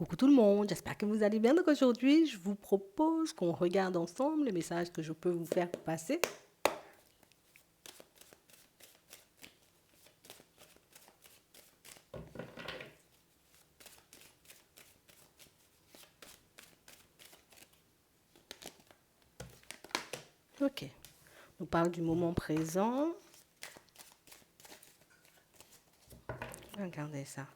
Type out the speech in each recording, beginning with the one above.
Coucou tout le monde, j'espère que vous allez bien. Donc aujourd'hui, je vous propose qu'on regarde ensemble les messages que je peux vous faire passer. Ok, on parle du moment présent. Regardez ça.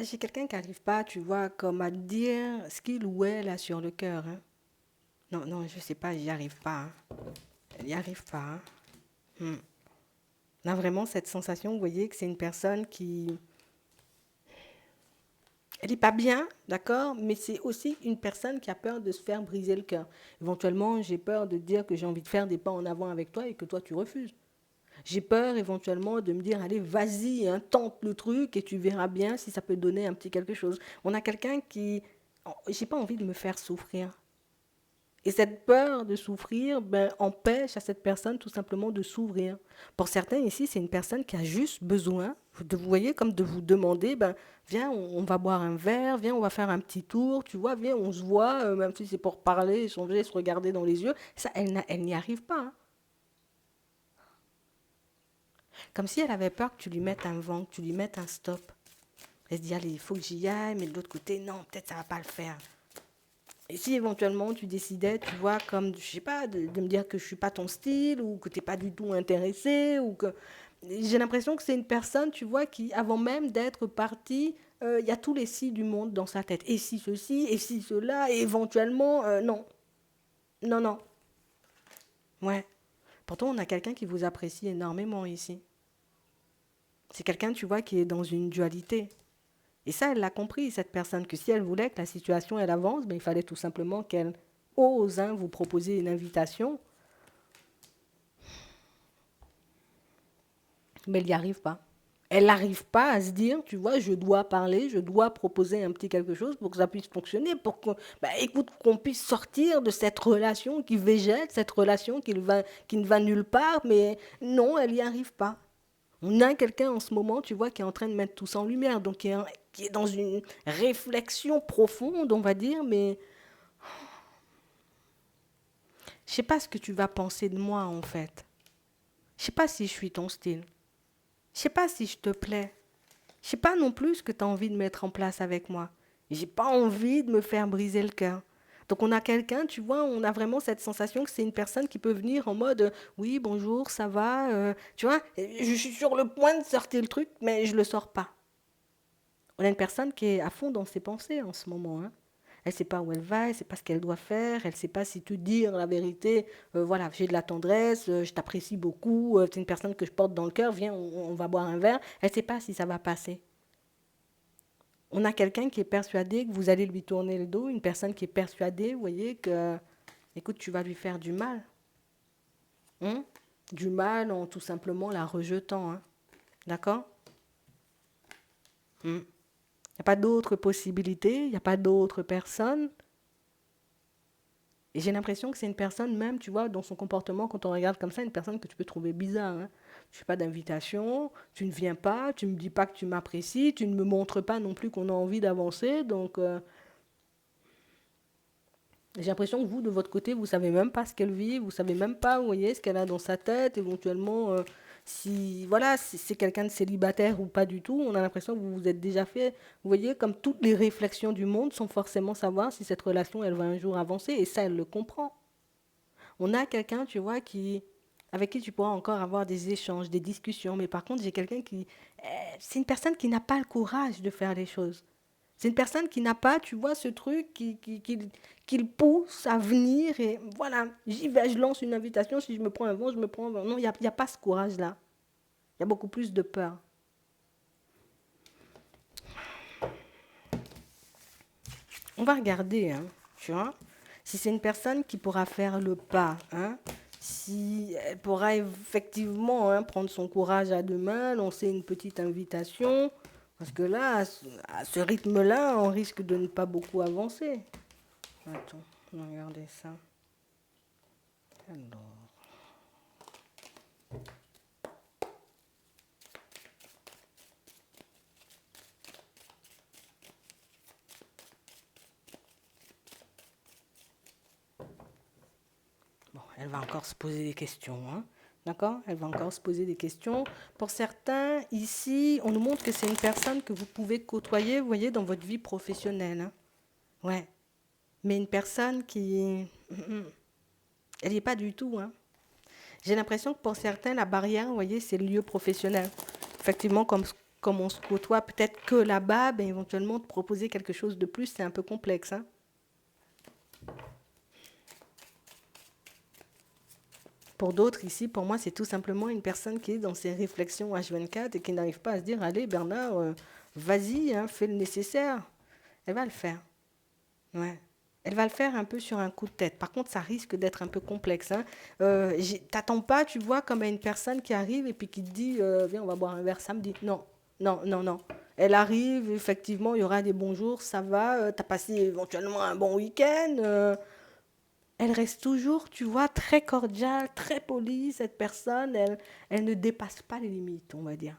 J'ai quelqu'un qui n'arrive pas, tu vois, comme à dire ce qu'il ou elle a sur le cœur. Hein. Non, non, je sais pas, j'y arrive pas. Hein. Elle n'y arrive pas. Hein. On a vraiment cette sensation, vous voyez, que c'est une personne qui... Elle n'est pas bien, d'accord, mais c'est aussi une personne qui a peur de se faire briser le cœur. Éventuellement, j'ai peur de dire que j'ai envie de faire des pas en avant avec toi et que toi, tu refuses. J'ai peur éventuellement de me dire, allez, vas-y, hein, tente le truc et tu verras bien si ça peut donner un petit quelque chose. On a quelqu'un qui... J'ai pas envie de me faire souffrir. Et cette peur de souffrir ben, empêche à cette personne tout simplement de s'ouvrir. Pour certains ici, c'est une personne qui a juste besoin, de, vous voyez, comme de vous demander, ben, viens, on va boire un verre, viens, on va faire un petit tour, tu vois, viens, on se voit, même si c'est pour parler, échanger, se regarder dans les yeux. Ça, elle n'y arrive pas. Hein. Comme si elle avait peur que tu lui mettes un vent, que tu lui mettes un stop. Elle se dit, allez, il faut que j'y aille, mais de l'autre côté, non, peut-être ça va pas le faire. Et si éventuellement tu décidais, tu vois, comme, je sais pas, de me dire que je suis pas ton style, ou que tu n'es pas du tout intéressé, ou que... J'ai l'impression que c'est une personne, tu vois, qui, avant même d'être partie, il y a tous les si du monde dans sa tête. Et si ceci, et si cela, et éventuellement, non. Non, non. Ouais. Pourtant, on a quelqu'un qui vous apprécie énormément ici. C'est quelqu'un, tu vois, qui est dans une dualité. Et ça, elle l'a compris, cette personne, que si elle voulait que la situation, elle avance, ben, il fallait tout simplement qu'elle ose hein, vous proposer une invitation. Mais elle n'y arrive pas. Elle n'arrive pas à se dire, tu vois, je dois parler, je dois proposer un petit quelque chose pour que ça puisse fonctionner, pour que, bah, écoute, qu'on puisse sortir de cette relation qui végète, cette relation qui ne va nulle part, mais non, elle n'y arrive pas. On a quelqu'un en ce moment, tu vois, qui est en train de mettre tout ça en lumière, donc qui est dans une réflexion profonde, on va dire, mais je sais pas ce que tu vas penser de moi, en fait. Je sais pas si je suis ton style. Je sais pas si je te plais. Je sais pas non plus ce que tu as envie de mettre en place avec moi. J'ai pas envie de me faire briser le cœur. Donc on a quelqu'un, tu vois, on a vraiment cette sensation que c'est une personne qui peut venir en mode oui, bonjour, ça va, tu vois, je suis sur le point de sortir le truc, mais je le sors pas. On a une personne qui est à fond dans ses pensées en ce moment. Hein. Elle ne sait pas où elle va, elle ne sait pas ce qu'elle doit faire, elle ne sait pas si te dire la vérité, voilà, j'ai de la tendresse, je t'apprécie beaucoup, c'est une personne que je porte dans le cœur, viens, on va boire un verre. Elle ne sait pas si ça va passer. On a quelqu'un qui est persuadé que vous allez lui tourner le dos, une personne qui est persuadée, vous voyez, que, écoute, tu vas lui faire du mal. Hein. Du mal en tout simplement la rejetant. Hein. D'accord. Il n'y a pas d'autre possibilité, il n'y a pas d'autre personne. Et j'ai l'impression que c'est une personne même, tu vois, dans son comportement, quand on regarde comme ça, une personne que tu peux trouver bizarre. Hein. Je ne fais pas d'invitation, tu ne viens pas, tu ne me dis pas que tu m'apprécies, tu ne me montres pas non plus qu'on a envie d'avancer. Donc, j'ai l'impression que vous, de votre côté, vous ne savez même pas ce qu'elle vit, vous ne savez même pas, vous voyez, ce qu'elle a dans sa tête, éventuellement, si, voilà, si c'est quelqu'un de célibataire ou pas du tout, on a l'impression que vous vous êtes déjà fait, vous voyez, comme toutes les réflexions du monde sans forcément savoir si cette relation, elle va un jour avancer, et ça, elle le comprend. On a quelqu'un, tu vois, avec qui tu pourras encore avoir des échanges, des discussions, mais par contre, j'ai quelqu'un qui, c'est une personne qui n'a pas le courage de faire les choses. C'est une personne qui n'a pas, tu vois, ce truc qui le pousse à venir et voilà, j'y vais, je lance une invitation, si je me prends un vent, je me prends un vent. Non, il y a pas ce courage-là. Il y a beaucoup plus de peur. On va regarder, hein, tu vois, si c'est une personne qui pourra faire le pas, hein, si elle pourra effectivement hein, prendre son courage à deux mains, lancer une petite invitation, parce que là, à ce rythme-là, on risque de ne pas beaucoup avancer. Attends, on va regarder ça. Alors, Elle va encore se poser des questions, hein. D'accord? Elle va encore se poser des questions. Pour certains, ici, on nous montre que c'est une personne que vous pouvez côtoyer, vous voyez, dans votre vie professionnelle, hein. Ouais. Mais une personne qui... Elle n'y est pas du tout, hein. J'ai l'impression que pour certains, la barrière, vous voyez, c'est le lieu professionnel. Effectivement, comme on se côtoie peut-être que là-bas, ben, éventuellement, te proposer quelque chose de plus, c'est un peu complexe, hein. Pour d'autres, ici, pour moi, c'est tout simplement une personne qui est dans ses réflexions H24 et qui n'arrive pas à se dire, allez, Bernard, vas-y, hein, fais le nécessaire. Elle va le faire. Ouais. Elle va le faire un peu sur un coup de tête. Par contre, ça risque d'être un peu complexe, hein. T'attends pas, tu vois, comme à une personne qui arrive et puis qui te dit, viens, on va boire un verre samedi. Non, non, non, non. Elle arrive, effectivement, il y aura des bons jours, ça va, t'as passé éventuellement un bon week-end. Elle reste toujours, tu vois, très cordiale, très polie, cette personne. Elle ne dépasse pas les limites, on va dire.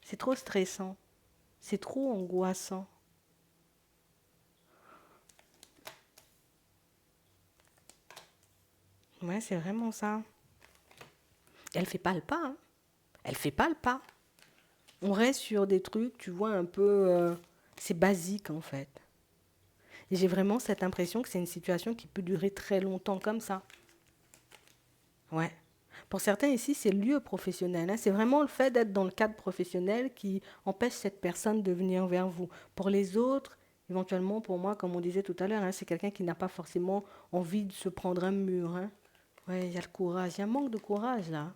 C'est trop stressant. C'est trop angoissant. Ouais, c'est vraiment ça. Elle fait pas le pas, hein. Elle fait pas le pas. On reste sur des trucs, tu vois, un peu... c'est basique, en fait. Et j'ai vraiment cette impression que c'est une situation qui peut durer très longtemps comme ça. Ouais. Pour certains ici, c'est le lieu professionnel, hein. C'est vraiment le fait d'être dans le cadre professionnel qui empêche cette personne de venir vers vous. Pour les autres, éventuellement, pour moi, comme on disait tout à l'heure, hein, c'est quelqu'un qui n'a pas forcément envie de se prendre un mur, hein. Ouais, il y a le courage. Il y a un manque de courage, là.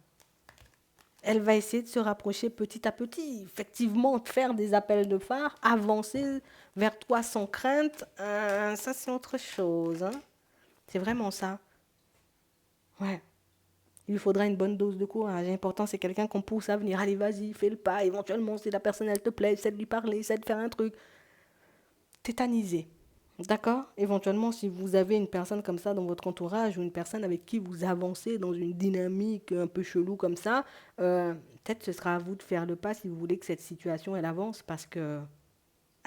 Elle va essayer de se rapprocher petit à petit, effectivement, de faire des appels de phare, avancer vers toi sans crainte. Ça, c'est autre chose, hein. C'est vraiment ça. Ouais. Il lui faudra une bonne dose de courage. L'important, c'est quelqu'un qu'on pousse à venir. Allez, vas-y, fais le pas. Éventuellement, si la personne, elle te plaît, essaie de lui parler, essaie de faire un truc. Tétaniser. D'accord? Éventuellement, si vous avez une personne comme ça dans votre entourage ou une personne avec qui vous avancez dans une dynamique un peu chelou comme ça, peut-être ce sera à vous de faire le pas si vous voulez que cette situation, elle avance parce que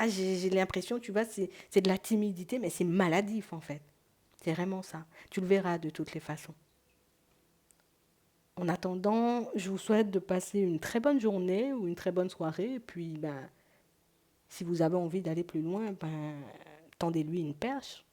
j'ai l'impression, tu vois, c'est de la timidité, mais c'est maladif en fait. C'est vraiment ça. Tu le verras de toutes les façons. En attendant, je vous souhaite de passer une très bonne journée ou une très bonne soirée. Et puis, ben, si vous avez envie d'aller plus loin, ben, tendez-lui une perche.